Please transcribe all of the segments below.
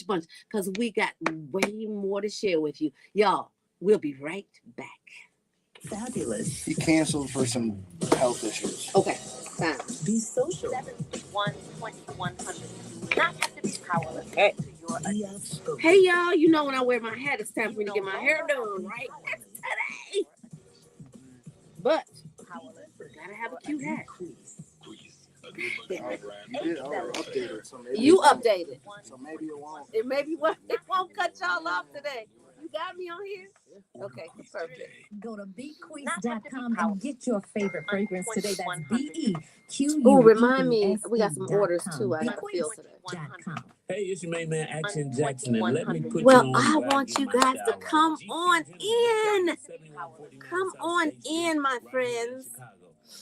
Bunch because we got way more to share with you. Y'all, we'll be right back. Fabulous. He canceled for some health issues. Okay, fine. Be social. 7-1-2100. Not have to be powerless. Hey. To your Hey, y'all, you know when I wear my hat, it's time for me to get my hair done, right? That's today. But, gotta have a cute hat. You updated. So maybe it won't. It won't cut y'all off today. You got me on here? Okay, perfect. Go to bequeeze.com and get your favorite fragrance today. That's BEQUEES. Oh, remind me, we got some orders too. I gotta fill today. Hey, it's your main man, Action Jackson, and let me put Well, you on. I want you guys to come on in. Come on in, my friends.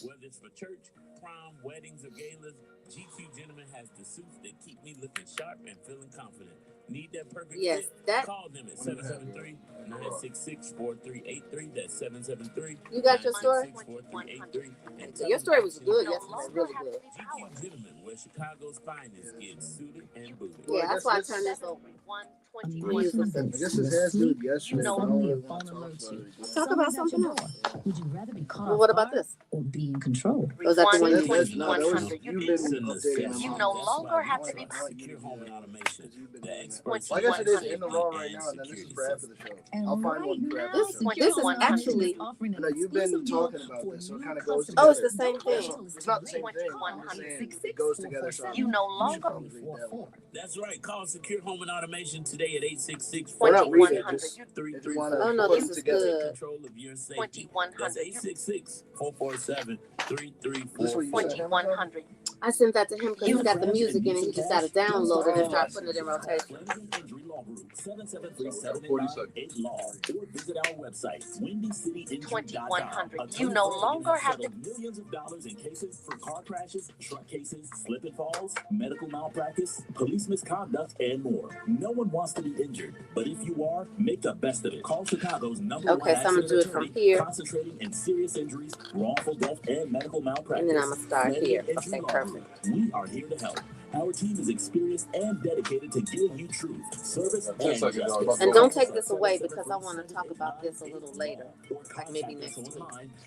Whether it's for church, prom, weddings, or galas, GQ Gentleman has the suits that keep me looking sharp and feeling confident. Need that perfect Yes, fit? that. Call them at 773-966-4383. That's 773. You got your story? 966-4383. Your story was good yesterday, really good. GQ Gentleman, where Chicago's finest get suited and booted. Yeah, that's why I turned this over. I guess his hair's good yesterday. Let's talk about something else. Would you rather be caught Well, what about this? or be in control? Was that the one you That's did? not You no longer have to be Secure home and automation. The experts. Well, I guess it is in the raw right now, and then this is for after the show. I'll find one for after the show. This is actually. No, you've been talking about this, so it kind of goes Oh, together. it's the same thing. It's not the same thing. I'm just saying it goes together. So You no should longer probably read that one. That's right. Call Secure Home and Automation today at 866 Why not read it? Just if you want to Oh, no, put this them is together. good. Control of your safety. 2100. That's 866-447-3344. This is what you said. 2100. I sent that to him because he's got the music in it. He just got to download it and start putting it in rotation. 773-738 law or visit our website, 2100. You no longer have to. Millions of dollars in cases for car crashes, truck cases, slip and falls, medical malpractice, police misconduct, and more. No one wants to be injured, but if you are, make the best of it. Call Chicago's number Okay, one so I'm gonna do it attorney, from here. concentrating in serious injuries, wrongful death, and medical malpractice. And then I'm gonna start Flanagan here. Injury Okay, Law perfect. Group. We are here to help. Our team is experienced and dedicated to giving you truth, service, and justice. And don't take this away because I want to talk about this a little later, like maybe next week.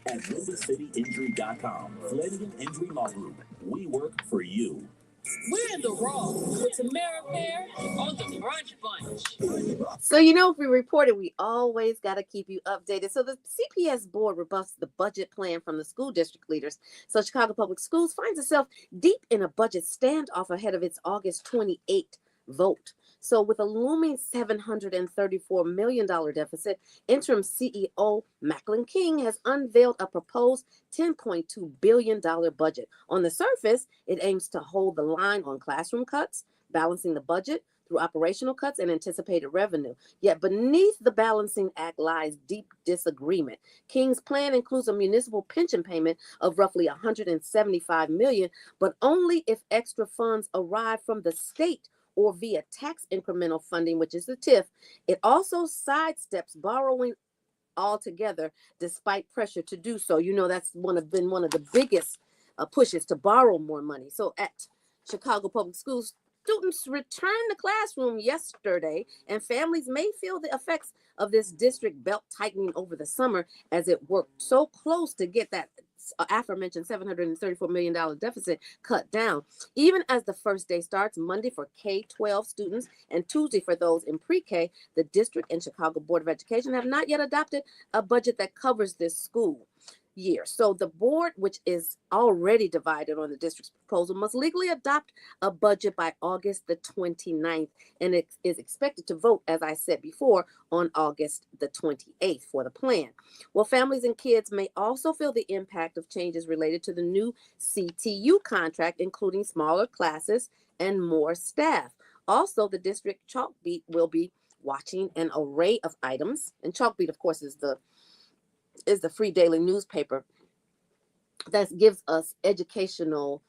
At WindyCityInjury.com. Flanagan Injury Law Group. We work for you. We're in the raw with Tamara Fair on the Brunch Bunch. So, you know, if we report it, we always got to keep you updated. So the CPS board rebuffs the budget plan from the school district leaders. So Chicago Public Schools finds itself deep in a budget standoff ahead of its August 28th vote. So with a looming $734 million deficit, interim CEO Macklin King has unveiled a proposed $10.2 billion budget. On the surface, it aims to hold the line on classroom cuts, balancing the budget through operational cuts and anticipated revenue. Yet beneath the balancing act lies deep disagreement. King's plan includes a municipal pension payment of roughly $175 million, but only if extra funds arrive from the state or via tax incremental funding, which is the TIF. It also sidesteps borrowing altogether, despite pressure to do so. You know, that's been one of the biggest pushes to borrow more money. So at Chicago Public Schools, students returned to classroom yesterday, and families may feel the effects of this district belt tightening over the summer as it worked so close to get that aforementioned $734 million deficit cut down. Even as the first day starts Monday for K-12 students and Tuesday for those in pre-K, the district and Chicago Board of Education have not yet adopted a budget that covers this school year. So the board, which is already divided on the district's proposal, must legally adopt a budget by August the 29th, and it is expected to vote, as I said before, on August the 28th for the plan. Well, families and kids may also feel the impact of changes related to the new CTU contract, including smaller classes and more staff. Also, the district Chalkbeat will be watching an array of items, and Chalkbeat, of course, is the free daily newspaper that gives us educational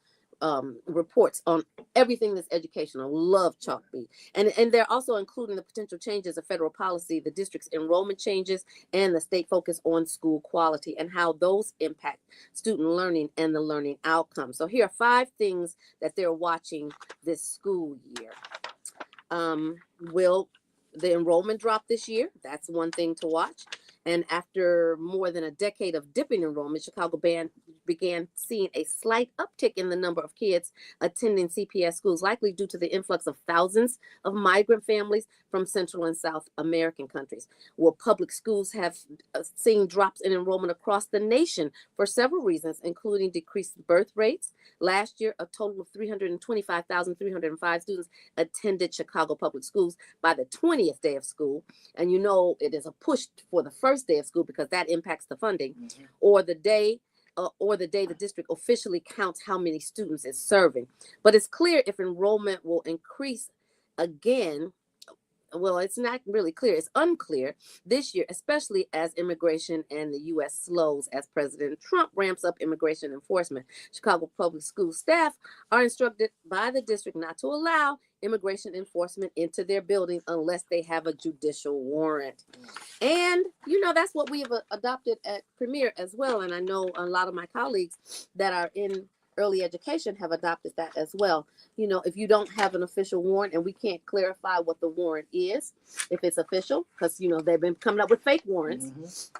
reports on everything that's educational. Love Chalkbeat. And they're also including the potential changes of federal policy, the district's enrollment changes, and the state focus on school quality and how those impact student learning and the learning outcomes. So here are 5 things that they're watching this school year. Will the enrollment drop this year? That's one thing to watch. And after more than a decade of dipping enrollment, Chicago began seeing a slight uptick in the number of kids attending CPS schools, likely due to the influx of thousands of migrant families from Central and South American countries. Well, public schools have seen drops in enrollment across the nation for several reasons, including decreased birth rates. Last year, a total of 325,305 students attended Chicago public schools by the 20th day of school. And you know, it is a push for the first day of school because that impacts the funding, or the day the district officially counts how many students it's serving. But it's clear if enrollment will increase again. Well, it's not really clear. It's unclear this year, especially as immigration and the U.S. slows as President Trump ramps up immigration enforcement. Chicago public school staff are instructed by the district not to allow immigration enforcement into their building unless they have a judicial warrant. And, you know, that's what we have adopted at Premier as well. And I know a lot of my colleagues that are in early education have adopted that as well. You know, if you don't have an official warrant, and we can't clarify what the warrant is, if it's official, because, you know, they've been coming up with fake warrants.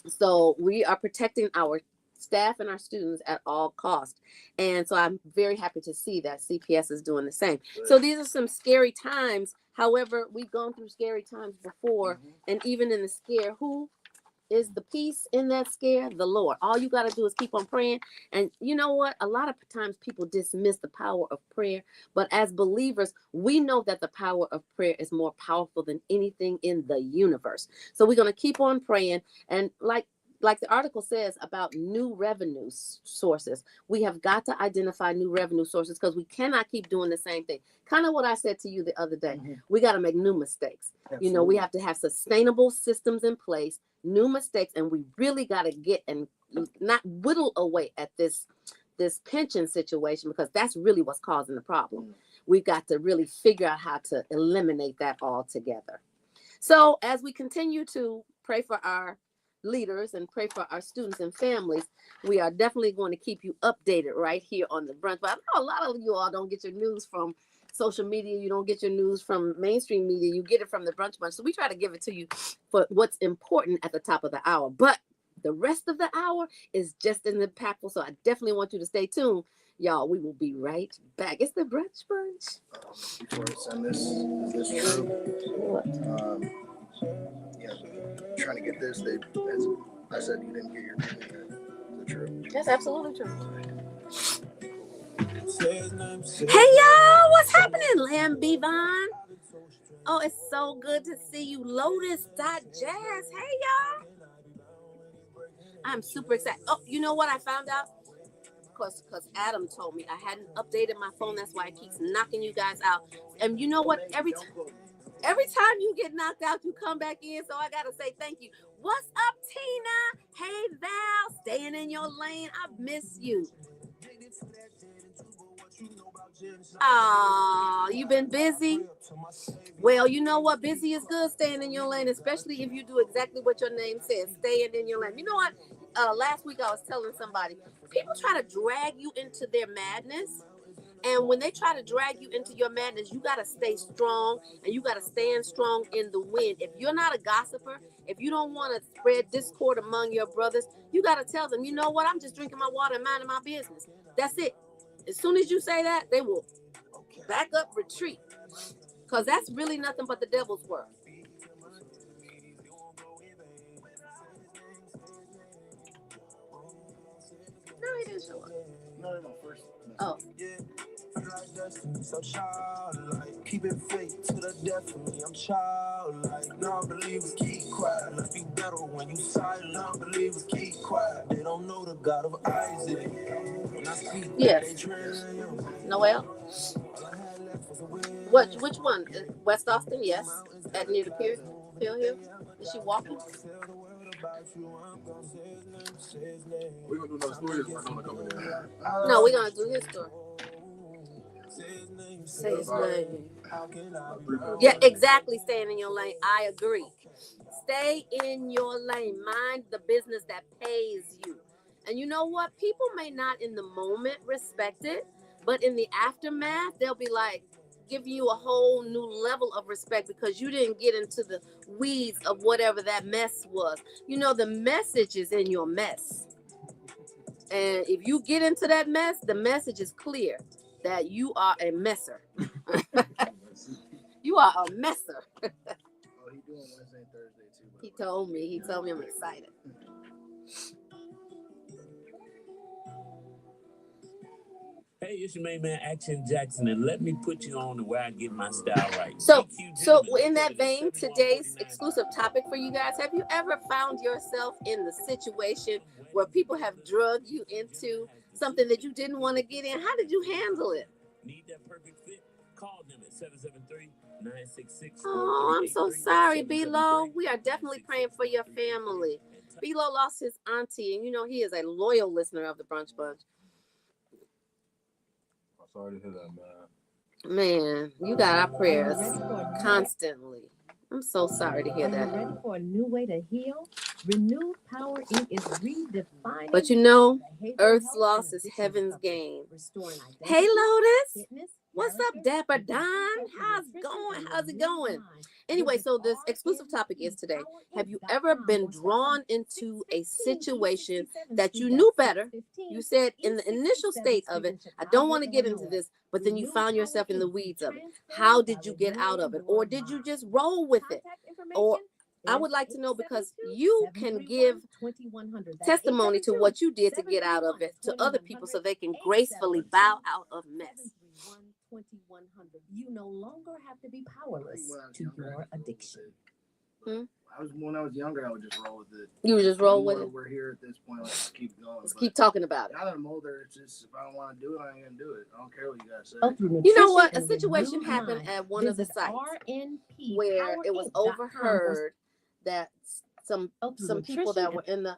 So we are protecting our staff and our students at all costs. And so I'm very happy to see that CPS is doing the same. So these are some scary times. However, we've gone through scary times before, and even in the scare, who is the peace in that scare? The Lord. All you got to do is keep on praying. And you know what? A lot of times people dismiss the power of prayer, but as believers, we know that the power of prayer is more powerful than anything in the universe. So we're going to keep on praying. And like the article says about new revenue sources, we have got to identify new revenue sources because we cannot keep doing the same thing. Kind of what I said to you the other day. We got to make new mistakes. Absolutely. You know, we have to have sustainable systems in place, new mistakes, and we really got to get and not whittle away at this pension situation, because that's really what's causing the problem. We've got to really figure out how to eliminate that altogether. So as we continue to pray for our leaders and pray for our students and families, we are definitely going to keep you updated right here on the Brunch. But I know a lot of you all don't get your news from social media. You don't get your news from mainstream media. You get it from the Brunch Bunch. So we try to give it to you for what's important at the top of the hour. But the rest of the hour is just as impactful. So I definitely want you to stay tuned. Y'all, we will be right back. It's the Brunch Bunch. Before I send this, is this true? What? Yeah, trying to get this, as I said, you didn't get your name yet. Is it true? That's absolutely true. Hey y'all, what's happening, Lamb Bevon? Oh, it's so good to see you, Lotus.Jazz. Hey y'all, I'm super excited. Oh, you know what I found out? Because Adam told me I hadn't updated my phone. That's why it keeps knocking you guys out. And you know what? Every time you get knocked out, you come back in. So I gotta say thank you. What's up, Tina? Hey Val, staying in your lane. I miss you. Oh, you been busy? Well, you know what? Busy is good, staying in your lane, especially if you do exactly what your name says, staying in your lane. You know what? Last week I was telling somebody, people try to drag you into their madness. And when they try to drag you into your madness, you got to stay strong, and you got to stand strong in the wind. If you're not a gossiper, if you don't want to spread discord among your brothers, you got to tell them, you know what? I'm just drinking my water and minding my business. That's it. As soon as you say that, they will back up, retreat, because that's really nothing but the devil's work. No, he didn't show up. No, first. Oh. So childlike, keep it fake to the death of me. I'm childlike. Non-believers keep quiet. Let's be better when you silent. Non-believers keep quiet. They don't know the God of Isaac. When I speak, yes. Noel. Which one? West Austin? Yes. At near the pier Hill. Is she walking? We're gonna do another story. No, we're gonna do his story. Say his name. Yeah, exactly. Staying in your lane. I agree. Stay in your lane. Mind the business that pays you. And you know what? People may not in the moment respect it, but in the aftermath, they'll be like, giving you a whole new level of respect because you didn't get into the weeds of whatever that mess was. You know, the message is in your mess. And if you get into that mess, the message is clear that you are a messer. You are a messer. Oh, he doing Wednesday and Thursday too. He told me I'm excited. Hey, it's your main man, Action Jackson, and let me put you on to where I get my style right. So in that vein, today's exclusive topic for you guys, have you ever found yourself in the situation where people have drugged you into something that you didn't want to get in? How did you handle it? Need that perfect fit? Call them at 773-966. Oh, I'm so sorry, B-Lo. We are definitely praying for your family. B-Lo lost his auntie, and you know he is a loyal listener of the Brunch Bunch. I'm sorry to hear that, man. Man, you got our prayers constantly. I'm so sorry to hear that. Are you ready for a new way to heal? Renewed Power Inc. is redefining. But you know, Earth's loss is heaven's gain. Hey, Lotus. What's up, Dapper Don? How's it going? Anyway, so this exclusive topic is today. Have you ever been drawn into a situation that you knew better? You said in the initial state of it, I don't want to get into this, but then you found yourself in the weeds of it. How did you get out of it? Or did you just roll with it? Or I would like to know, because you can give testimony to what you did to get out of it to other people so they can gracefully bow out of mess. 2100. You no longer have to be powerless to your addiction. When I was younger, I would just roll with it. You would just roll with it? We're here at this point. Let's keep going. Let's keep talking about it. Now that I'm older, it's just, if I don't want to do it, I ain't going to do it. I don't care what you guys say. You know what? A situation happened at one of the sites where it was overheard that some people that were in the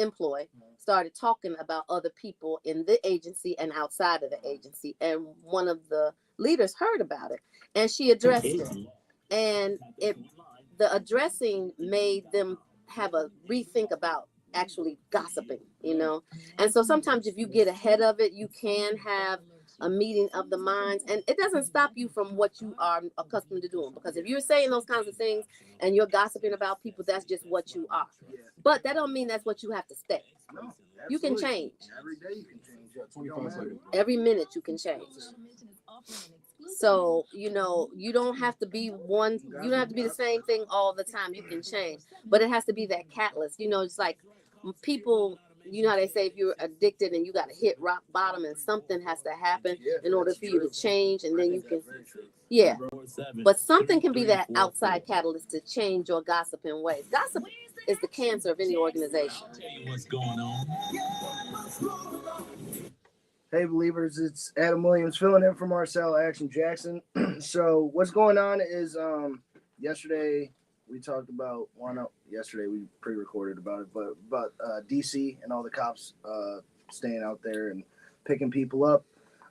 employ started talking about other people in the agency and outside of the agency, and one of the leaders heard about it, and she addressed it, and the addressing made them have a rethink about actually gossiping, you know. And so sometimes if you get ahead of it, you can have a meeting of the minds, and it doesn't stop you from what you are accustomed to doing, because if you're saying those kinds of things and you're gossiping about people, that's just what you are. But that don't mean that's what you have to stay. No, you can change. Every day you can change. Every minute you can change. So, you know, you don't have to be the same thing all the time. You can change, but it has to be that catalyst. You know, it's like people, you know how they say if you're addicted and you got to hit rock bottom and something has to happen in order for you to change, and then you can, but something can be that outside catalyst to change your gossiping ways. Gossip is the cancer of any organization. What's going on? Hey, believers, it's Adam Williams filling in for Marcel Action Jackson. So what's going on is yesterday we talked about yesterday we pre-recorded about it, but about DC and all the cops staying out there and picking people up.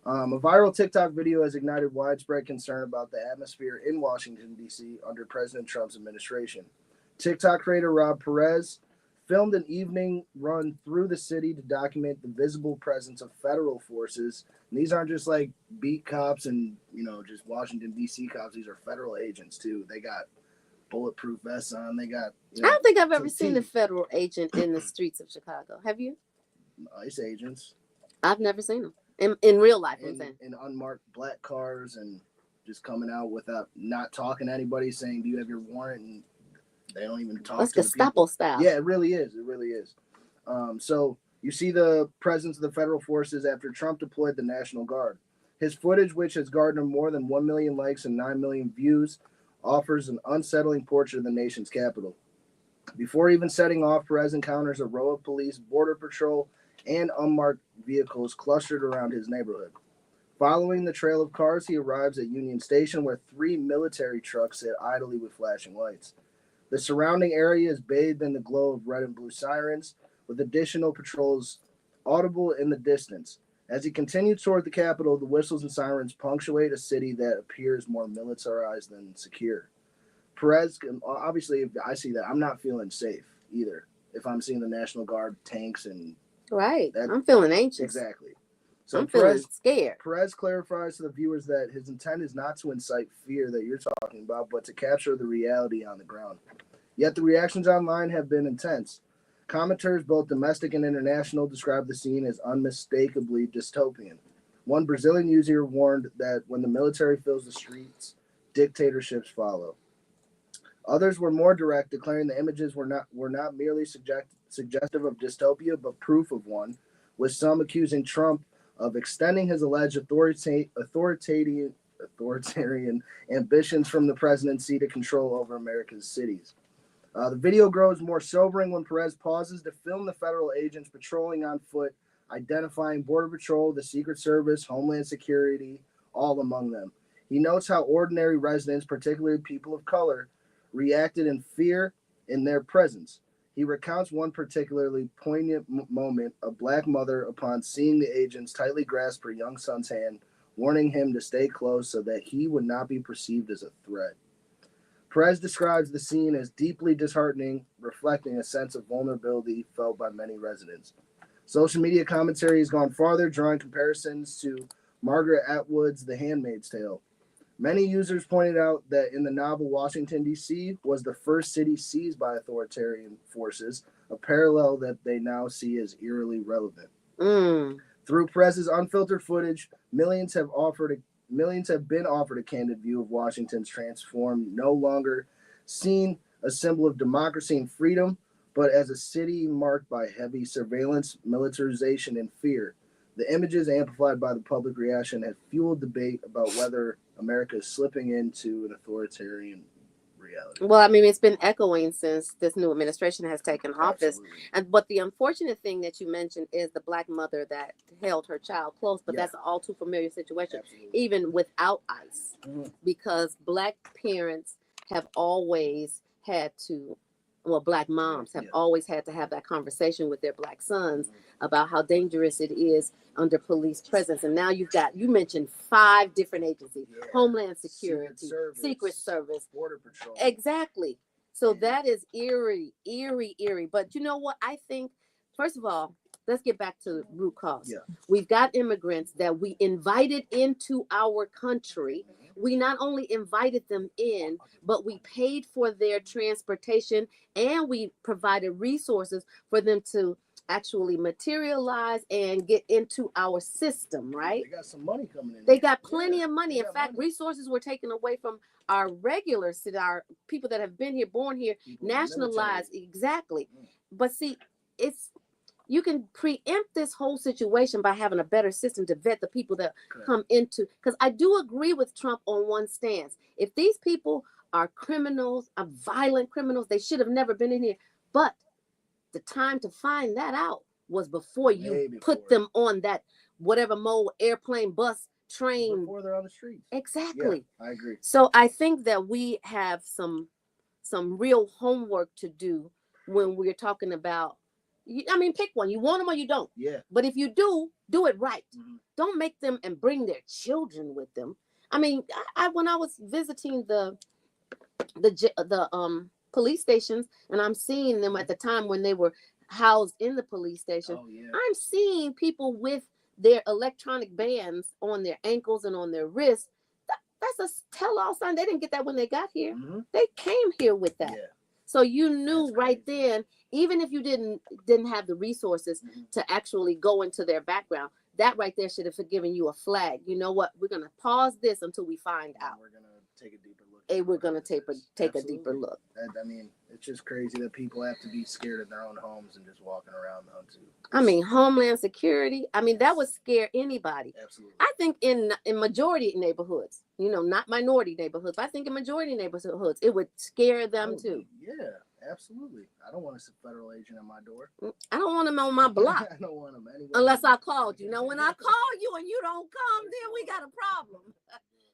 A viral TikTok video has ignited widespread concern about the atmosphere in Washington, D.C. under President Trump's administration. TikTok creator Rob Perez filmed an evening run through the city to document the visible presence of federal forces. And these aren't just like beat cops and, you know, just Washington, D.C. cops. These are federal agents, too. They got bulletproof vests on. They got, I don't think I've ever seen a federal agent in the streets of Chicago. Have you? ICE agents. I've never seen them. In real life, I'm saying. In unmarked black cars, and just coming out without not talking to anybody, saying, do you have your warrant? And they don't even talk. That's to Gestapo style. Yeah, it really is. It really is. So you see the presence of the federal forces after Trump deployed the National Guard. His footage, which has garnered more than 1 million likes and 9 million views, offers an unsettling portrait of the nation's capital. Before even setting off, Perez encounters a row of police, border patrol, and unmarked vehicles clustered around his neighborhood. Following the trail of cars, he arrives at Union Station, where 3 military trucks sit idly with flashing lights. The surrounding area is bathed in the glow of red and blue sirens, with additional patrols audible in the distance. As he continues toward the Capitol, the whistles and sirens punctuate a city that appears more militarized than secure. Perez, obviously, if I see that, I'm not feeling safe either. If I'm seeing the National Guard tanks and... Right. I'm feeling anxious. Exactly. So I'm feeling scared. Perez clarifies to the viewers that his intent is not to incite fear that you're talking about, but to capture the reality on the ground. Yet the reactions online have been intense. Commenters, both domestic and international, describe the scene as unmistakably dystopian. One Brazilian user warned that when the military fills the streets, dictatorships follow. Others were more direct, declaring the images were not merely suggestive of dystopia, but proof of one, with some accusing Trump of extending his alleged authoritarian ambitions from the presidency to control over America's cities. The video grows more sobering when Perez pauses to film the federal agents patrolling on foot, identifying Border Patrol, the Secret Service, Homeland Security, all among them. He notes how ordinary residents, particularly people of color, reacted in fear in their presence. He recounts one particularly poignant moment: a black mother, upon seeing the agents, tightly grasp her young son's hand, warning him to stay close so that he would not be perceived as a threat. Perez describes the scene as deeply disheartening, reflecting a sense of vulnerability felt by many residents. Social media commentary has gone farther, drawing comparisons to Margaret Atwood's The Handmaid's Tale. Many users pointed out that in the novel, Washington, D.C. was the first city seized by authoritarian forces, a parallel that they now see as eerily relevant. Through Perez's unfiltered footage, millions have been offered a candid view of Washington's transformed, no longer seen a symbol of democracy and freedom, but as a city marked by heavy surveillance, militarization, and fear. The images, amplified by the public reaction, have fueled debate about whether America is slipping into an authoritarian reality. Well, I mean, it's been echoing since this new administration has taken office. Absolutely. But the unfortunate thing that you mentioned is the black mother that held her child close. But that's an all too familiar situation, Absolutely. even without ICE, because black parents have always had to, well, black moms have always had to have that conversation with their black sons about how dangerous it is under police presence. And now you mentioned 5 different agencies: Homeland Security, Secret Service, Border Patrol. Exactly. So that is eerie. But you know what? I think, first of all, let's get back to root cause. Yeah. We've got immigrants that we invited into our country. We not only invited them in, but we paid for their transportation, and we provided resources for them to actually materialize and get into our system, right? They got some money coming in. They got plenty of money. In fact, resources were taken away from our regular citizens, our people that have been here, born here, People nationalized. Exactly. But see, you can preempt this whole situation by having a better system to vet the people that come into. Because I do agree with Trump on one stance. If these people are criminals, are violent criminals, they should have never been in here. But the time to find that out was before you put them on that whatever mode, airplane, bus, train. Before they're on the streets. Exactly. Yeah, I agree. So I think that we have some real homework to do when we're talking about, I mean, pick one. You want them or you don't. Yeah. But if you do it right. Don't make them and bring their children with them. I mean, I when I was visiting the police stations, and I'm seeing them at the time when they were housed in the police station. I'm seeing people with their electronic bands on their ankles and on their wrists. That's a tell-all sign. They didn't get that when they got here. They came here with that. So you knew right then, even if you didn't have the resources to actually go into their background, that right there should have given you a flag. You know what? We're going to pause this until we find out. We're going to take a deeper look. We're going to take a deeper look. I mean, it's just crazy that people have to be scared in their own homes and just walking around now too. I mean, Homeland Security. I mean, that would scare anybody. Absolutely. I think in majority neighborhoods, not minority neighborhoods, but I think in majority neighborhoods, it would scare them too. Yeah, absolutely. I don't want a federal agent at my door. I don't want them on my block. I don't want them anywhere. Unless I called you. Now, when I call you and you don't come, then we got a problem.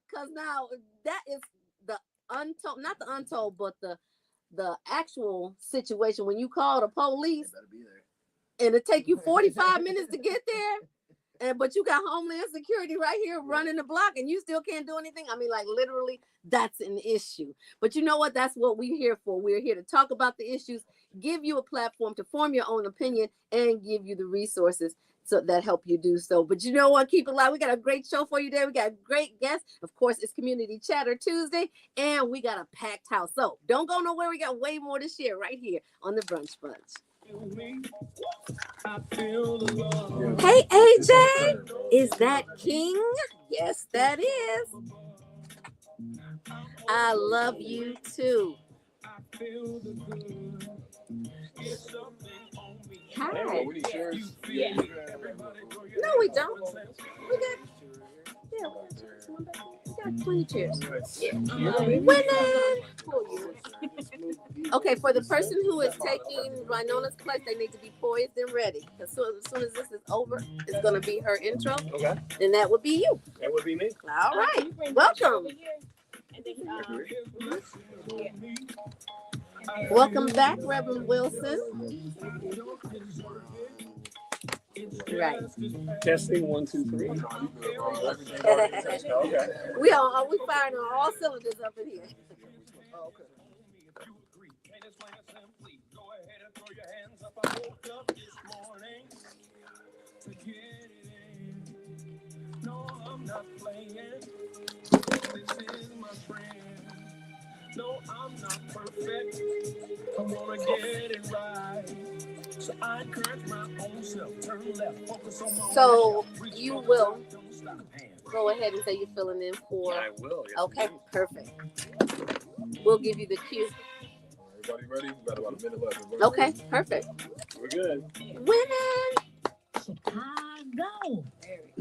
Because now that is the untold, not the untold, but the actual situation when you call the police. They better be there. And it take you 45 minutes to get there. But you got Homeland Security right here running the block and you still can't do anything. I mean, like literally, that's an issue. But you know what? That's what we're here for. We're here to talk about the issues, give you a platform to form your own opinion, and give you the resources so that help you do so. But you know what? Keep it live. We got a great show for you there. We got great guests. Of course, it's Community Chatter Tuesday, and we got a packed house. So don't go nowhere. We got way more to share right here on the Brunch Bunch. Hey, AJ, is that King? Yes, that is. I love you too. Hi. Yeah. No, we don't. We got, yeah, we got 20 chairs. Yeah. Winning. Okay, for the person who is taking Winona's place, they need to be poised and ready. As soon as this is over, it's going to be her intro. Okay. And that would be you. That would be me. All right. Welcome. Welcome back, Reverend Wilson. Right. Testing 1, 2, 3. We firing on all cylinders up in here. No, I'm not playing. This is my friend. No, I'm not perfect. I wanna get it right. So I correct my own self. Turn left, focus on my So you will go ahead and say you're filling in for. I will. Yes, Okay, indeed. perfect. We'll give you the cue. Everybody ready? We got about a minute left. Okay, perfect. We're good. Winning. Chicago.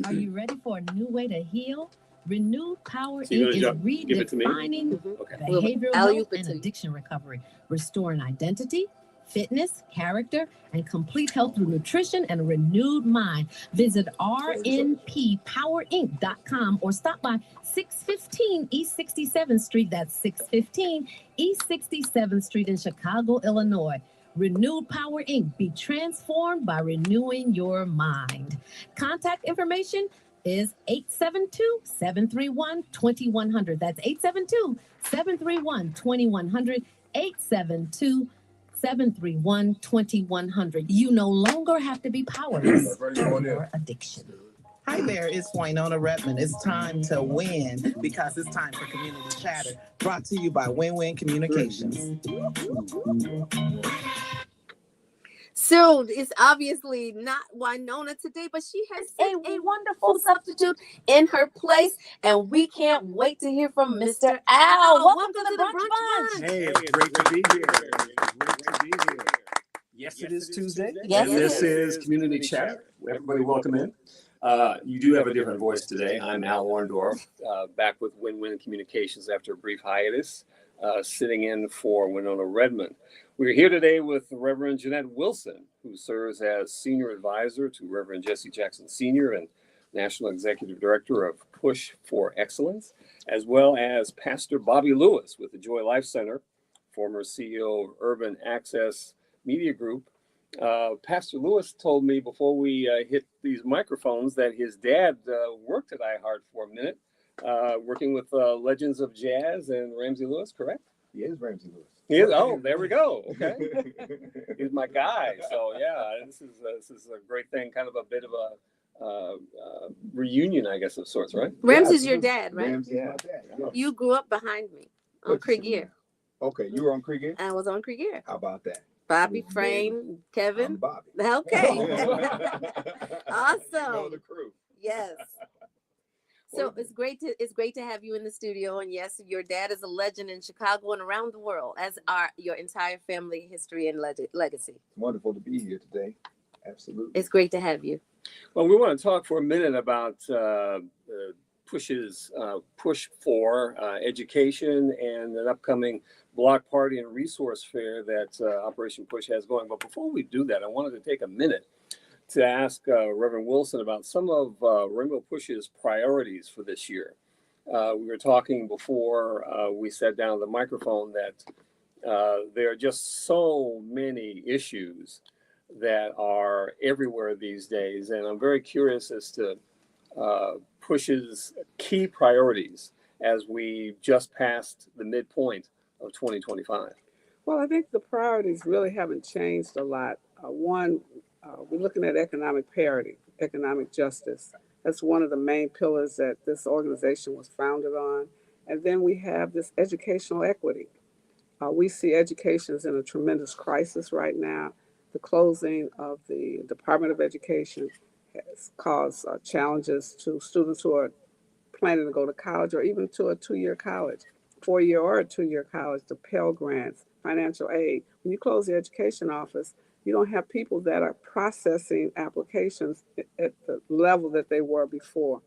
Are you ready for a new way to heal? Renewed Power So you're Inc. is gonna give it to me? redefining Okay. behavioral I'll health use it and to you. addiction recovery, restoring identity, fitness, character, and complete health through nutrition and a renewed mind. Visit rnppowerinc.com or stop by 615 East 67th Street. That's 615 East 67th Street in Chicago, Illinois. Renewed Power Inc. Be transformed by renewing your mind. Contact information is 872-731-2100. That's 872-731-2100. 872-731-2100. You no longer have to be powerless for your addiction. Hi there, it's Winona Redmond. It's time to win because it's time for Community Chatter, brought to you by Win-Win Communications. So it's obviously not Winona today, but she has a wonderful substitute in her place, and we can't wait to hear from Mr. Al. Welcome to the Brunch Bunch. Hey, it's great to be here. Great to be here. Yes, it is Tuesday. Yes, and it this is. is Community Chat. Everybody welcome in. You do have a different voice today. I'm Al Orndorff, Back with Win-Win Communications after a brief hiatus, sitting in for Winona Redmond. We're here today with Reverend Jeanette Wilson, who serves as Senior Advisor to Reverend Jesse Jackson Sr. and National Executive Director of Push for Excellence, as well as Pastor Bobby Lewis with the Joy Life Center, former CEO of Urban Access Media Group. Pastor Lewis told me before we hit these microphones that his dad worked at iHeart for a minute, working with Legends of Jazz and Ramsey Lewis, correct? He is Ramsey Lewis. He is. Oh, there we go. Okay, he's my guy. So yeah, this is a great thing. Kind of a bit of a reunion, I guess, of sorts, right? Ramsey's your dad, right? Ramsey's my dad. Yeah. You grew up behind me on Krieger. Okay, you were on Krieger? I was on Krieger. How about that? Bobby, Frame, I'm Kevin. Bobby. Okay. You know Awesome. the crew. Yes. So it's great to have you in the studio. And yes, your dad is a legend in Chicago and around the world, as are your entire family history and legacy. It's wonderful to be here today. Absolutely. It's great to have you. Well, we want to talk for a minute about Push's push for education and an upcoming block party and resource fair that Operation Push has going. But before we do that, I wanted to take a minute to ask Reverend Wilson about some of Rainbow Push's priorities for this year. We were talking before we sat down at the microphone that there are just so many issues that are everywhere these days. And I'm very curious as to Push's key priorities as we just passed the midpoint of 2025. Well, I think the priorities really haven't changed a lot. One, we're looking at economic parity. economic justice. That's one of the main pillars that this organization was founded on. And then we have this educational equity. We see education is in a tremendous crisis right now. The closing of the Department of Education has caused challenges to students who are planning to go to college or even to a 2-year college, 4-year or a 2-year college, the Pell Grants, financial aid. When you close the education office, you don't have people that are processing applications at the level that they were before.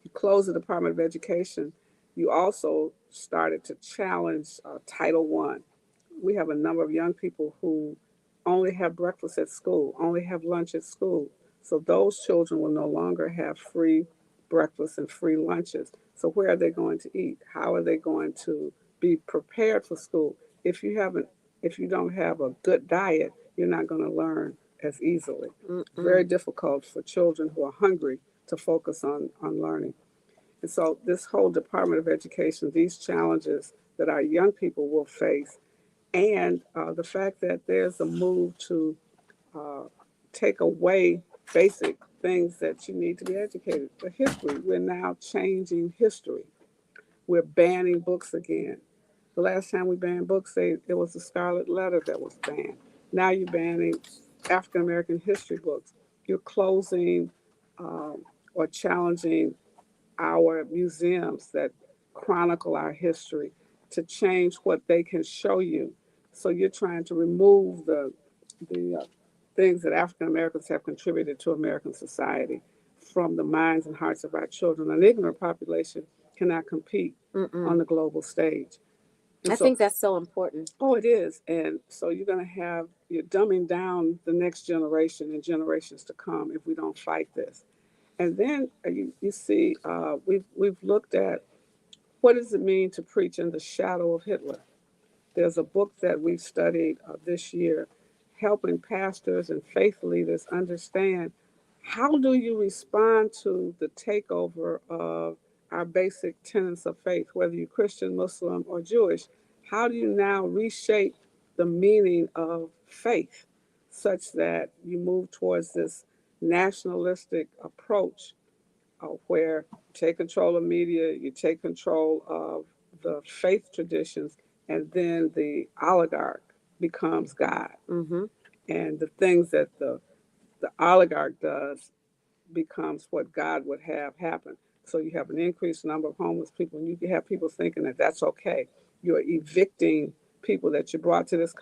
You close the Department of Education, you also started to challenge Title I. We have a number of young people who only have breakfast at school, only have lunch at school. So those children will no longer have free breakfast and free lunches. So where are they going to eat? How are they going to be prepared for school? If you don't have a good diet, you're not going to learn as easily. Very difficult for children who are hungry to focus on learning. And so this whole Department of Education, these challenges that our young people will face, and the fact that there's a move to take away basic things that you need to be educated. The history, we're now changing history. We're banning books again. The last time we banned books, it was the Scarlet Letter that was banned. Now you're banning African American history books. You're closing or challenging our museums that chronicle our history to change what they can show you. So you're trying to remove the things that African Americans have contributed to American society from the minds and hearts of our children. An ignorant population cannot compete on the global stage. I think that's so important. Oh, it is. And so you're dumbing down the next generation and generations to come if we don't fight this. And then you see, we've looked at what does it mean to preach in the shadow of Hitler. There's a book that we've studied this year, helping pastors and faith leaders understand how do you respond to the takeover of our basic tenets of faith, whether you're Christian, Muslim, or Jewish. How do you now reshape the meaning of faith such that you move towards this nationalistic approach where you take control of media, you take control of the faith traditions, and then the oligarch becomes God. And the things that the oligarch does becomes what God would have happen. So you have an increased number of homeless people, and you can have people thinking that that's okay. You're evicting people that you brought to this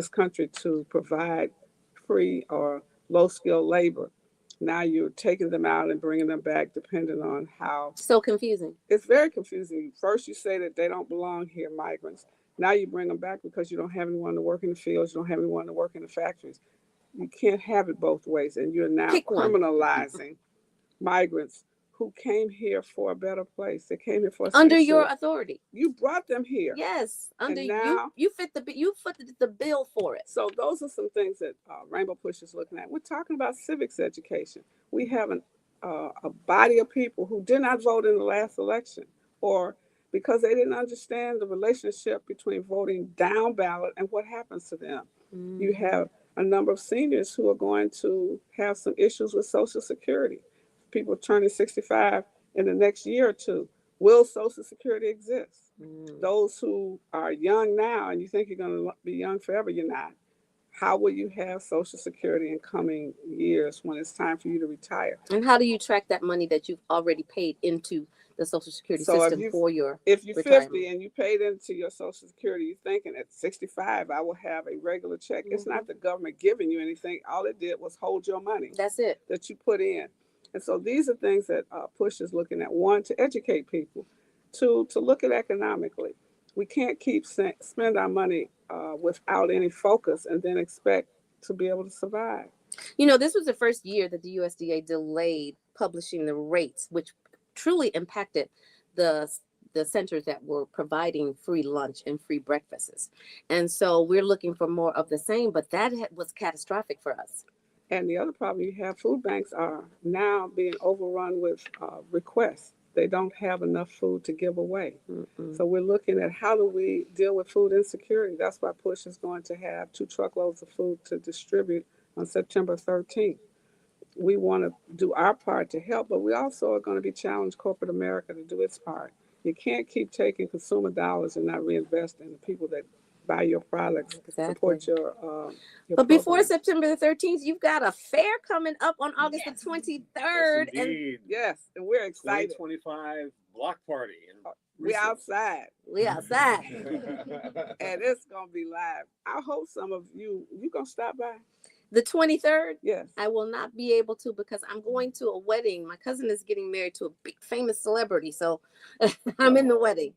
country to provide free or low skilled labor. Now you're taking them out and bringing them back, depending on how. So confusing. It's very confusing. First, you say that they don't belong here, migrants. Now you bring them back because you don't have anyone to work in the fields, you don't have anyone to work in the factories. You can't have it both ways, and you're now criminalizing migrants who came here for a better place. They came here for a under your authority. You brought them here. Yes, under now, you fit the bill for it. So those are some things that Rainbow Push is looking at. We're talking about civics education. We have a body of people who did not vote in the last election, or because they didn't understand the relationship between voting down ballot and what happens to them. You have a number of seniors who are going to have some issues with Social Security. People turning 65 in the next year or two. Will Social Security exist? Those who are young now and you think you're going to be young forever, you're not. How will you have Social Security in coming years when it's time for you to retire? And how do you track that money that you've already paid into the Social Security system for your If you're retirement? 50 and you paid into your Social Security, you're thinking at 65, I will have a regular check. It's not the government giving you anything. All it did was hold your money. That's it. That you put in. And so these are things that Push is looking at. One, to educate people. Two, to look at economically. We can't keep spend our money without any focus and then expect to be able to survive. You know, this was the first year that the USDA delayed publishing the rates, which truly impacted the centers that were providing free lunch and free breakfasts. And so we're looking for more of the same, but that was catastrophic for us. And the other problem you have, food banks are now being overrun with requests. They don't have enough food to give away. So we're looking at how do we deal with food insecurity. That's why Push is going to have 2 truckloads of food to distribute on September 13th. we want to do our part to help, but we also are going to be challenged corporate America to do its part. You can't keep taking consumer dollars and not reinvest in the people that buy your products, support your But before programs. September the 13th, you've got a fair coming up on August the 23rd. Yes, indeed. Yes, and we're excited. 2025 block party. We outside. We outside. And it's going to be live. I hope some of you going to stop by. The 23rd? Yes. I will not be able to because I'm going to a wedding. My cousin is getting married to a big famous celebrity, so I'm in the wedding.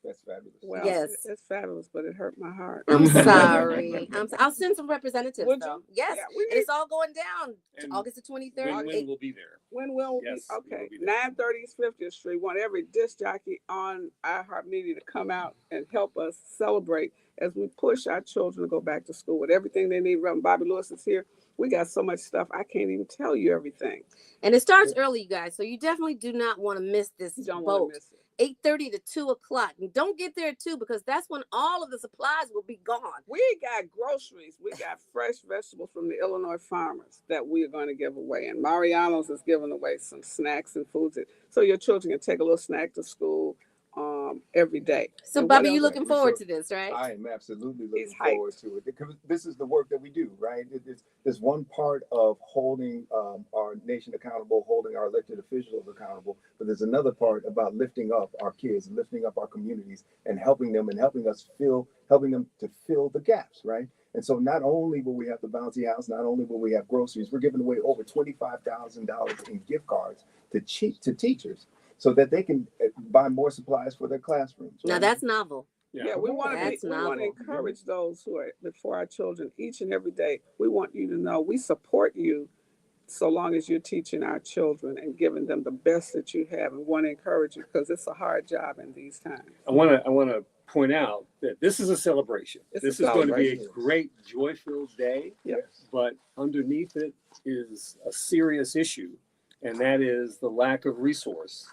That's fabulous. Well, yes, it's fabulous, but it hurt my heart. I'm sorry. I'll send some representatives though. Yes, yeah, and it's all going down August the 23rd. When will be there? When will yes, be? Okay, 930 East 50th Street. Want every disc jockey on iHeartMedia to come out and help us celebrate as we push our children to go back to school with everything they need. Reverend Bobby Lewis is here. We got so much stuff. I can't even tell you everything. And it starts early, you guys. So you definitely do not want to miss this boat. 8:30 to 2 o'clock. And don't get there at 2 because that's when all of the supplies will be gone. We got groceries. We got fresh vegetables from the Illinois farmers that we are going to give away. And Mariano's is giving away some snacks and foods so your children can take a little snack to school every day. So, Bobby, you looking forward to this, right? I am absolutely looking forward to it because this is the work that we do, right? It's one part of holding our nation accountable, holding our elected officials accountable, but there's another part about lifting up our kids, lifting up our communities, and helping them to fill the gaps, right? And so not only will we have the bouncy house, not only will we have groceries, we're giving away over $25,000 in gift cards to teachers, so that they can buy more supplies for their classrooms. Right? Now that's novel. Yeah, we want to encourage those who are before our children each and every day. We want you to know we support you so long as you're teaching our children and giving them the best that you have, and want to encourage you because it's a hard job in these times. I want to point out that this is a celebration. This is going to be a great, joy-filled day. Yes. But underneath it is a serious issue, and that is the lack of resource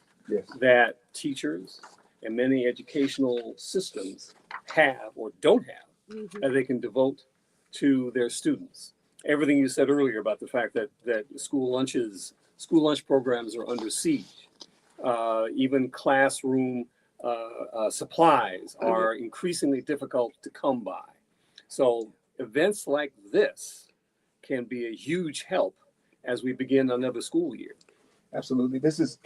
that teachers and many educational systems have or don't have that they can devote to their students. Everything you said earlier about the fact that school lunch programs are under siege. Even classroom supplies are increasingly difficult to come by. So events like this can be a huge help as we begin another school year. Absolutely. This is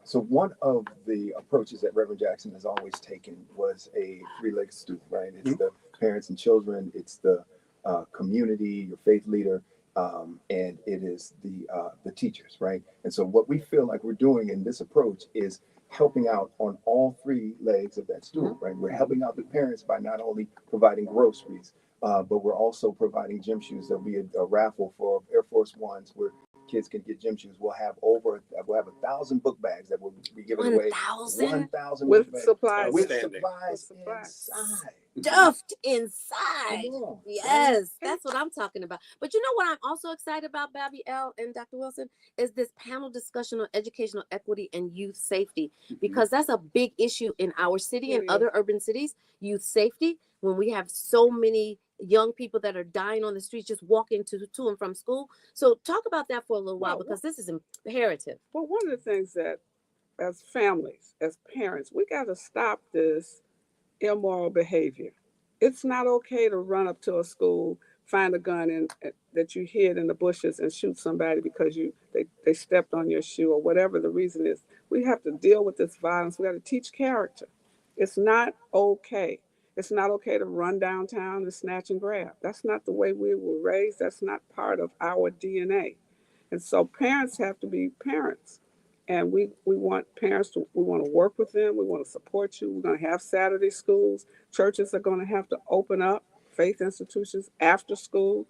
so one of the approaches that Reverend Jackson has always taken was a three-legged stool, right? It's the parents and children, it's the community, your faith leader, and it is the teachers, right? And so what we feel like we're doing in this approach is helping out on all three legs of that stool, right? We're helping out the parents by not only providing groceries, but we're also providing gym shoes. There'll be a raffle for Air Force Ones where kids can get gym shoes. We'll have 1,000 book bags that will be given away. 1,000 with supplies. With supplies inside. Stuffed inside. Yes, that's what I'm talking about. But you know what I'm also excited about, Bobby L. and Dr. Wilson, is this panel discussion on educational equity and youth safety, because that's a big issue in our city and other urban cities, youth safety, when we have so many young people that are dying on the streets just walking to and from school. So talk about that for a little while, because this is imperative. Well, one of the things that as families, as parents, we got to stop this immoral behavior. It's not okay to run up to a school, find a gun that you hid in the bushes and shoot somebody because they stepped on your shoe or whatever the reason is. We have to deal with this violence. We got to teach character. It's not okay. It's not okay to run downtown and snatch and grab. That's not the way we were raised. That's not part of our DNA. And so parents have to be parents. And we want parents we want to work with them. We want to support you. We're going to have Saturday schools. Churches are going to have to open up, faith institutions after school,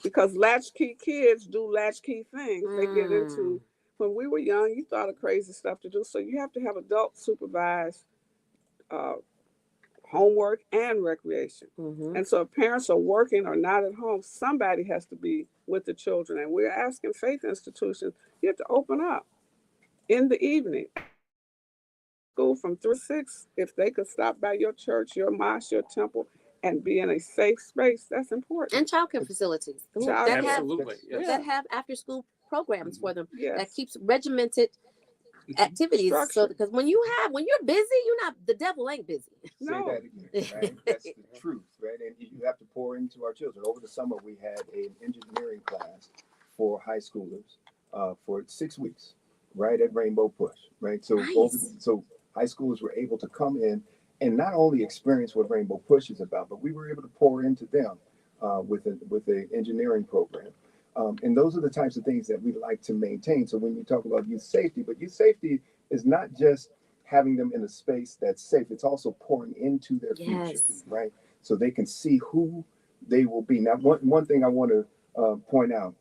because latchkey kids do latchkey things. They get into, when we were young, you thought of crazy stuff to do. So you have to have adult supervised homework and recreation. And so if parents are working or not at home, somebody has to be with the children. And we're asking faith institutions, you have to open up in the evening. School from 3 to 6, if they could stop by your church, your mosque, your temple, and be in a safe space, that's important. And childcare facilities Absolutely. that have after school programs for them that Yes. keeps regimented activities. So Structure. because when you're busy, you're not, the devil ain't busy. No. Say that again, right? That's the truth, right? And you have to pour into our children. Over the summer, we had an engineering class for high schoolers for 6 weeks, right at Rainbow Push, right? So Nice. so high schoolers were able to come in and not only experience what Rainbow Push is about, but we were able to pour into them with an engineering program. And those are the types of things that we like to maintain. So when you talk about youth safety, but youth safety is not just having them in a space that's safe, it's also pouring into their future, Yes. right? So they can see who they will be. Now, one thing I want to point out,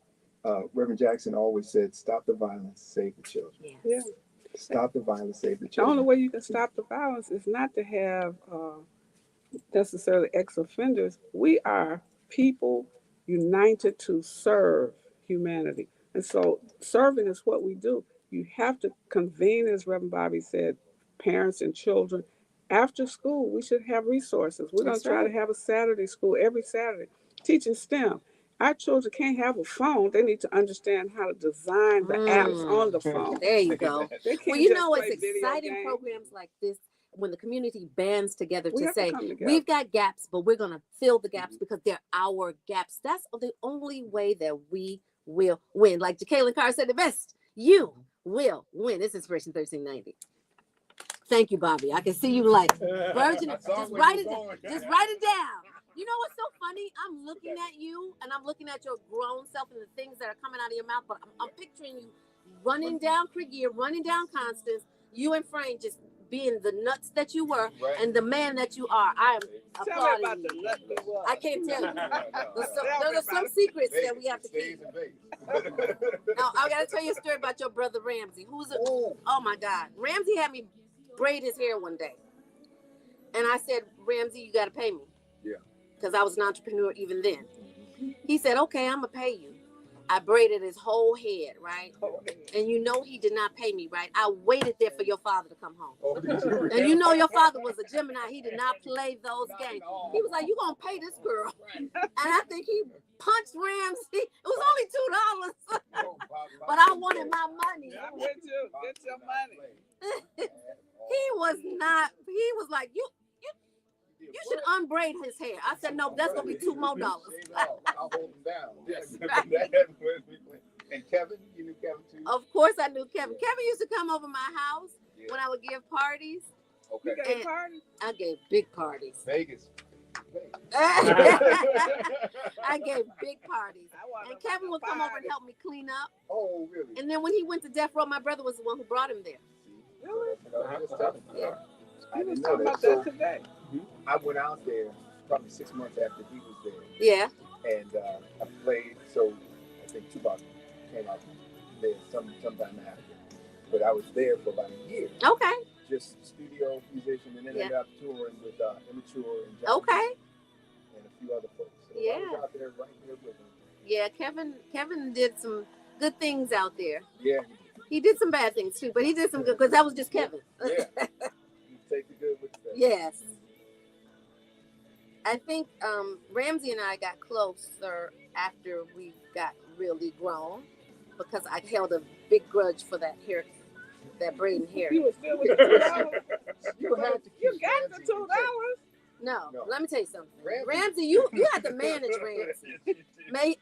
Reverend Jackson always said, stop the violence, save the children. Yes. Yeah. Stop the violence, save the The only children. way you can stop the violence is not to have necessarily ex-offenders. We are people united to serve humanity. And so serving is what we do. You have to convene, as Reverend Bobby said, parents and children. After school, we should have resources. We're going That's to try right. to have a Saturday school every Saturday teaching STEM. Our children can't have a phone. They need to understand how to design the apps on the phone. There you go. They can't Well, you just know, play it's video exciting games. programs like this when the community bands together We to have to say, come together. we've got gaps, but we're going to fill the gaps because they're our gaps. That's the only way that we will win. Like Jacqueline Carr said the best, you will win. It's Inspiration 1390. Thank you, Bobby. I can see you like virgin. Just write it down. Just write it down. You know what's so funny? I'm looking at you and I'm looking at your grown self and the things that are coming out of your mouth, but I'm picturing you running down Krigia, running down Constance, you and Frank just being the nuts that you were and the man that you are. I am applauding about you. the nut we was. I can't tell you. Tell me There's some about it. secrets that we have to keep. Now, I got to tell you a story about your brother Ramsey, who's oh my God. Ramsey had me braid his hair one day. And I said, Ramsey, you got to pay me. Yeah. Because I was an entrepreneur even then. He said, okay, I'm going to pay you. I braided his whole head, right? And you know he did not pay me, right? I waited there for your father to come home. And you know your father was a Gemini. He did not play those games. He was like, you going to pay this girl. And I think he punched Ramsey. It was only $2. But I wanted my money. I'm with you. Get your money. He was like, you should unbraid his hair. I said, no, that's going to be $2 more. I'll hold him down. Yes. And Kevin, you knew Kevin too? Of course I knew Kevin. Kevin used to come over my house when I would give parties. Okay. You gave parties? I gave big parties. Vegas. I gave big parties. And Kevin would come over and help me clean up. Oh, really? And then when he went to Death Row, my brother was the one who brought him there. Really? Yeah. I didn't know Talking that. about that today. I went out there probably 6 months after he was there. Yeah. And I played, so I think Tupac came out there sometime after. But I was there for about a year. Okay. Just studio musician, and then ended up touring with Immature and John Okay. and a few other folks. So Yeah. I was out there right there with him. Yeah, Kevin did some good things out there. Yeah. He did some bad things too, but he did some good, because that was just Kevin. Yeah. You take the good with the bad. Yes. I think Ramsey and I got closer after we got really grown, because I held a big grudge for that hair, that braiding hair. You was still with the $2? You had to You keep got the Ramsey $2? No, No. let me tell you something. Ramsey- Ramsey, you had to manage Ramsey. May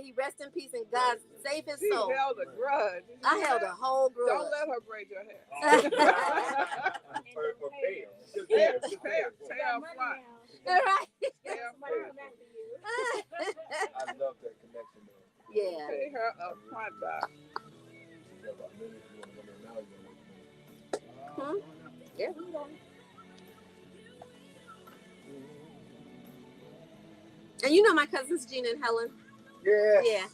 he rest in peace and God save his She soul. held a grudge. I held a whole grudge. Don't let her braid your hair. or pay him. Just Pay pay him. her Just pay him. up front. All right. Pay her up front. I love that connection there. Yeah. Pay her up front, Doc. Yeah. And you know my cousins Gina and Helen. Yeah. Yeah.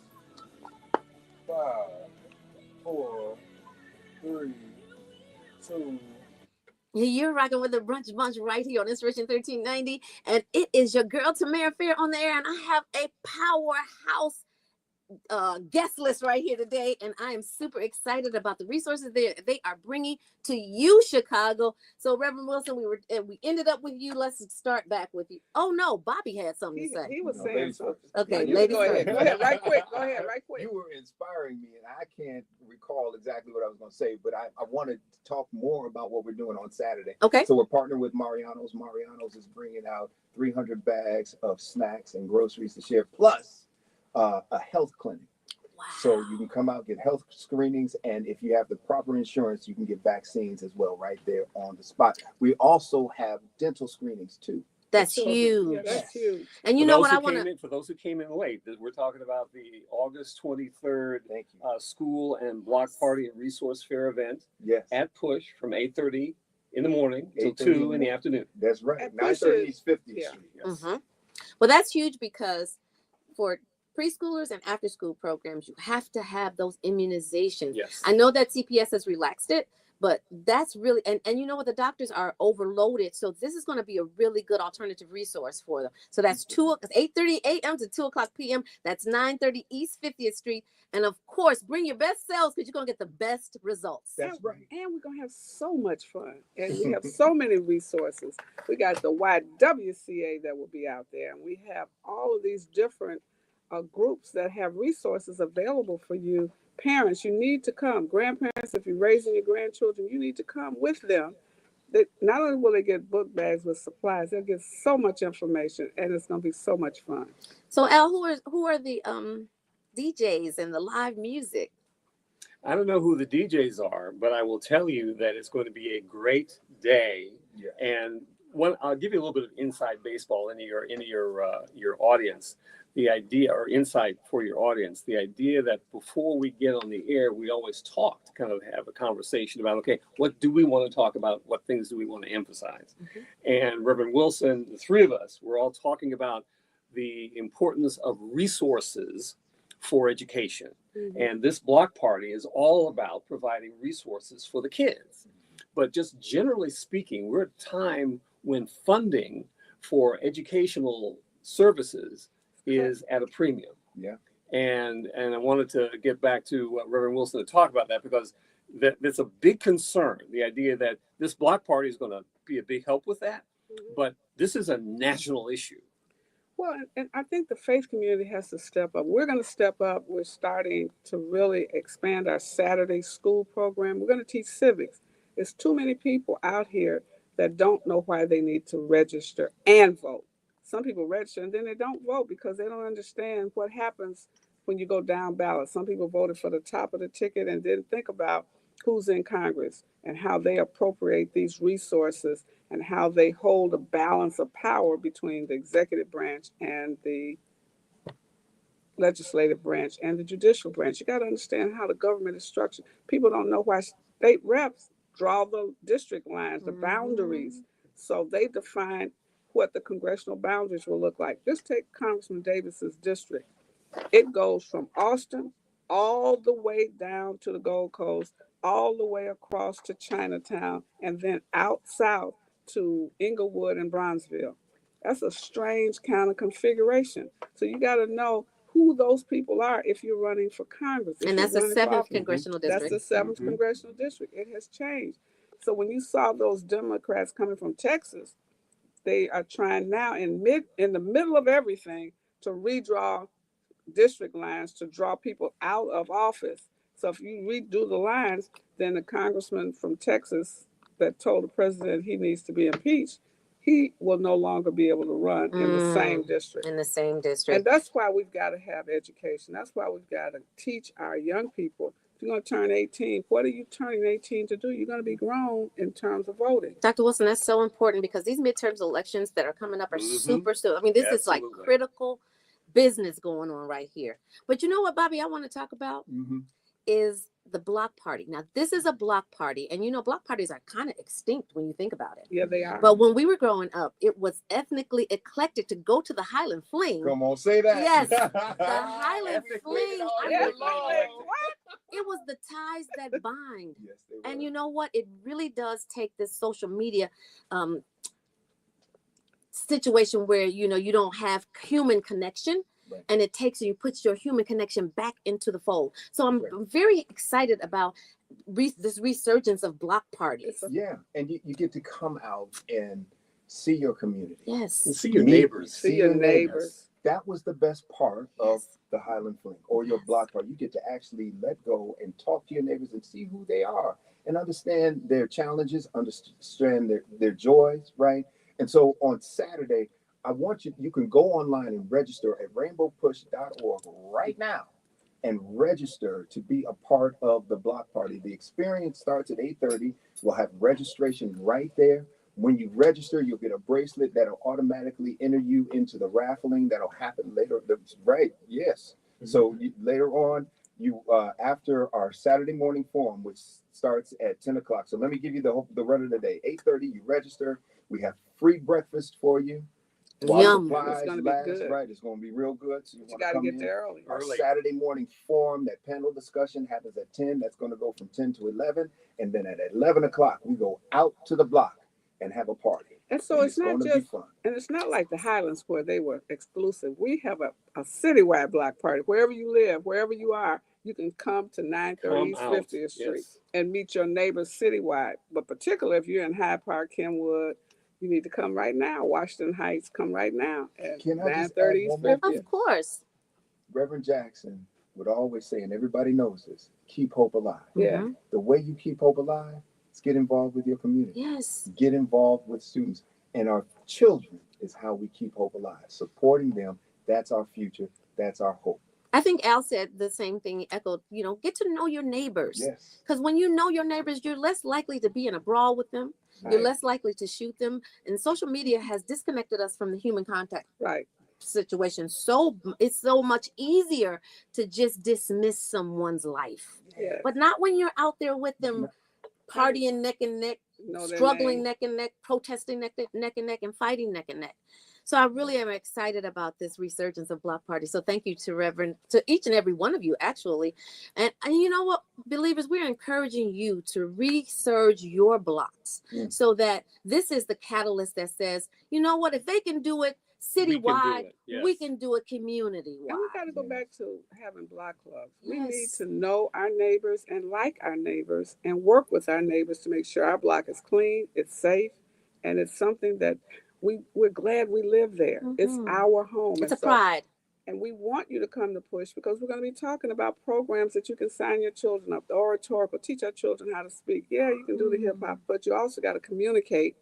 5, 4, 3, 2. You're rocking with the Brunch Bunch right here on Inspiration 1390. And it is your girl, Tamara Fair, on the air. And I have a powerhouse guest list right here today, and I am super excited about the resources they are bringing to you, Chicago. So, Reverend Wilson, we ended up with you. Let's start back with you. Oh no, Bobby had something to say. He was saying something. Okay, You ladies go ahead. first. Go ahead, right quick. Go ahead, right quick. You were inspiring me, and I can't recall exactly what I was going to say, but I wanted to talk more about what we're doing on Saturday. Okay. So we're partnering with Mariano's. Mariano's is bringing out 300 bags of snacks and groceries to share, plus a health clinic. Wow. So you can come out, get health screenings, and if you have the proper insurance, you can get vaccines as well right there on the spot. We also have dental screenings too. That's huge. Yeah, that's huge. And you know what I want want to. For those who came in late, we're talking about the August 23rd Thank you. School and Block Party and Resource Fair event. Yes. At Push from 8:30 in the morning till 2 in the afternoon. That's right. 930 East 50th Street. Yes. Mm-hmm. Well, that's huge because for preschoolers and after school programs, you have to have those immunizations. Yes. I know that CPS has relaxed it, but that's really, and you know what, the doctors are overloaded. So this is going to be a really good alternative resource for them. So that's 8:30 a.m. to 2 o'clock p.m. That's 930 East 50th Street. And of course, bring your best selves because you're going to get the best results. That's right. And we're going to have so much fun. And we have so many resources. We got the YWCA that will be out there. And we have all of these different groups that have resources available for you. Parents, you need to come. Grandparents, if you're raising your grandchildren, you need to come with them. Not only will they get book bags with supplies, they'll get so much information, and it's going to be so much fun. So, Al, who are the DJs and the live music? I don't know who the DJs are, but I will tell you that it's going to be a great day. Yeah. And I'll give you a little bit of inside baseball into your audience. The idea, or insight for your audience, the idea that before we get on the air, we always talk to kind of have a conversation about, okay, what do we want to talk about? What things do we want to emphasize? Mm-hmm. And Reverend Wilson, the three of us, we're all talking about the importance of resources for education. Mm-hmm. And this block party is all about providing resources for the kids. But just generally speaking, we're at a time when funding for educational services is at a premium. Yeah. And I wanted to get back to Reverend Wilson to talk about that because that's a big concern. The idea that this block party is going to be a big help with that, but this is a national issue. Well, and I think the faith community has to step up. We're going to step up. We're starting to really expand our Saturday school program. We're going to teach civics. There's too many people out here that don't know why they need to register and vote. Some people register and then they don't vote because they don't understand what happens when you go down ballot. Some people voted for the top of the ticket and didn't think about who's in Congress and how they appropriate these resources and how they hold a balance of power between the executive branch and the legislative branch and the judicial branch. You got to understand how the government is structured. People don't know why state reps draw the district lines, the boundaries. So they define what the congressional boundaries will look like. Just take Congressman Davis's district. It goes from Austin all the way down to the Gold Coast, all the way across to Chinatown, and then out south to Inglewood and Bronzeville. That's a strange kind of configuration. So you got to know who those people are if you're running for Congress. And that's the 7th congressional district. That's the 7th congressional district. It has changed. So when you saw those Democrats coming from Texas, they are trying now in the middle of everything to redraw district lines to draw people out of office. So if you redo the lines, then the congressman from Texas that told the president he needs to be impeached, he will no longer be able to run in the same district. In the same district. And that's why we've got to have education. That's why we've got to teach our young people. If you're going to turn 18, what are you turning 18 to do? You're going to be grown in terms of voting. Dr. Wilson, that's so important because these midterms elections that are coming up are super. I mean, this is like critical business going on right here. But you know what, Bobby, I want to talk about is the block party. Now, this is a block party, and you know, block parties are kind of extinct when you think about it. Yeah, they are. But when we were growing up, it was ethnically eclectic to go to the Highland Fling. Come on, say that. Yes, the Highland Fling. What? It was the ties that bind. Yes, they were. And you know what? It really does take this social media situation where, you know, you don't have human connection. Right. and it takes you, puts your human connection back into the fold. So I'm Right. very excited about this resurgence of block parties. Yeah, and you get to come out and see your community. Yes. And see your neighbors. See your neighbors. That was the best part of Yes. the Highland Fling or your block party. You get to actually let go and talk to your neighbors and see who they are and understand their challenges, understand their joys, right? And so on Saturday, I want you can go online and register at rainbowpush.org right now and register to be a part of the block party. The experience starts at 8:30. We'll have registration right there. When you register, you'll get a bracelet that'll automatically enter you into the raffling that'll happen later. Right? Yes. Mm-hmm. So later on, after our Saturday morning forum, which starts at 10 o'clock. So let me give you the run of the day. 8:30, you register. We have free breakfast for you. Yum. It's going to be good. Right, it's going to be real good. So you got to get there early. Our Saturday morning forum, that panel discussion happens at 10. That's going to go from 10 to 11. And then at 11 o'clock, we go out to the block and have a party. And so it's not just, and it's not like the Highlands where they were exclusive. We have a citywide block party. Wherever you live, wherever you are, you can come to 930 East 50th Street and meet your neighbors citywide. But particularly if you're in Hyde Park, Kenwood, you need to come right now. Washington Heights, come right now at 930 East 50th. Of course. Reverend Jackson would always say, and everybody knows this, keep hope alive. Yeah. The way you keep hope alive is get involved with your community. Yes. Get involved with students. And our children is how we keep hope alive. Supporting them, that's our future. That's our hope. I think Al said the same thing, echoed, get to know your neighbors. Yes. Because when you know your neighbors, you're less likely to be in a brawl with them. You're less likely to shoot them. And social media has disconnected us from the human contact situation. So it's so much easier to just dismiss someone's life. Yeah. But not when you're out there with them, partying neck and neck, struggling neck and neck, protesting neck and neck, and fighting neck and neck. So I really am excited about this resurgence of block parties. So thank you to each and every one of you, actually. And you know what, believers, we're encouraging you to resurge your blocks so that this is the catalyst that says, you know what, if they can do it citywide, we can do it community-wide. And we got to go back to having block clubs. We need to know our neighbors and like our neighbors and work with our neighbors to make sure our block is clean, it's safe, and it's something that we're glad we live there. Mm-hmm. It's our home. It's a pride. And we want you to come to Push because we're going to be talking about programs that you can sign your children up, the oratorical, teach our children how to speak. Yeah, you can do the hip hop, but you also got to communicate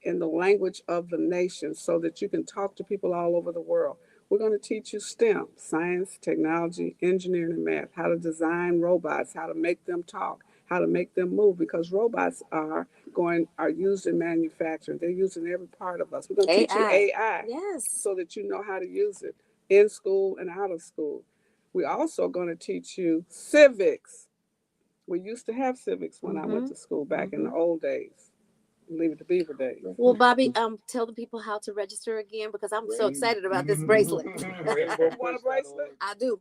in the language of the nation so that you can talk to people all over the world. We're going to teach you STEM, science, technology, engineering, and math, how to design robots, how to make them talk, how to make them move, because robots are used in manufacturing. They're used in every part of us. We're going to teach you AI so that you know how to use it in school and out of school. We're also going to teach you civics. We used to have civics when I went to school back in the old days. Leave it to Beaver days. Well, Bobby, tell the people how to register again because I'm so excited about this bracelet. You want a bracelet? I do.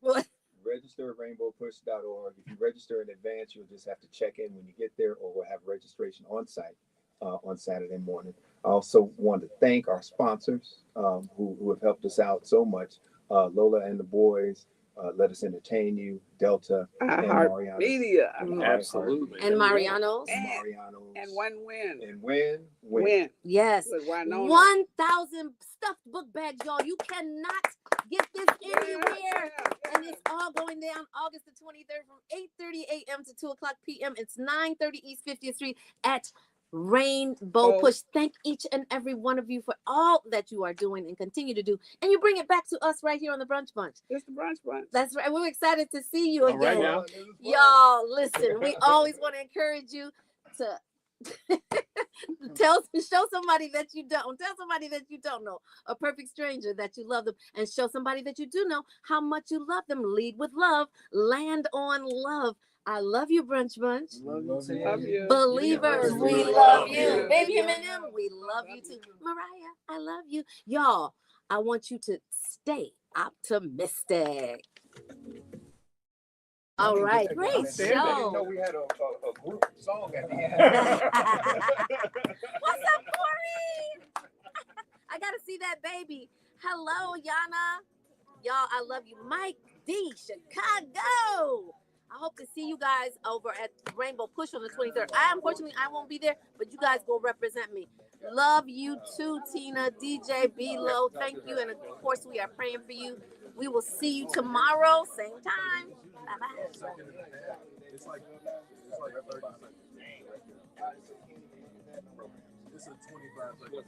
Register at rainbowpush.org. If you register in advance, you'll just have to check in when you get there, or we'll have registration on site on Saturday morning. I also want to thank our sponsors who have helped us out so much. Lola and the boys, Let Us Entertain You, Delta, and Mariano. Media. Absolutely. And Mariano's. And Win. And Win. Yes. 1,000 stuffed book bags, y'all. You cannot get this anywhere. And it's all going down August the 23rd from 8:30 a.m. to 2 o'clock p.m. It's 930 East 50th Street at Rainbow Push. Thank each and every one of you for all that you are doing and continue to do. And you bring it back to us right here on the Brunch Bunch. It's the Brunch Bunch. That's right. We're excited to see you again. Right now. Y'all, listen, we always want to encourage you to show somebody that you don't. Tell somebody that you don't know, a perfect stranger, that you love them, and show somebody that you do know how much you love them. Lead with love. Land on love. I love you, Brunch Bunch. Love you. Believers, we love you. Baby Eminem, we love you too. Mariah, I love you. Y'all, I want you to stay optimistic. All right, great show. I didn't know we had a group song at the end. What's up, Corey? I gotta see that baby. Hello, Yana. Y'all, I love you. Mike D, Chicago. I hope to see you guys over at Rainbow Push on the 23rd. Unfortunately, I won't be there, but you guys go represent me. Love you too, Tina, DJ, B-Lo. Thank you. And of course, we are praying for you. We will see you tomorrow, same time. Bye-bye. It's a 25.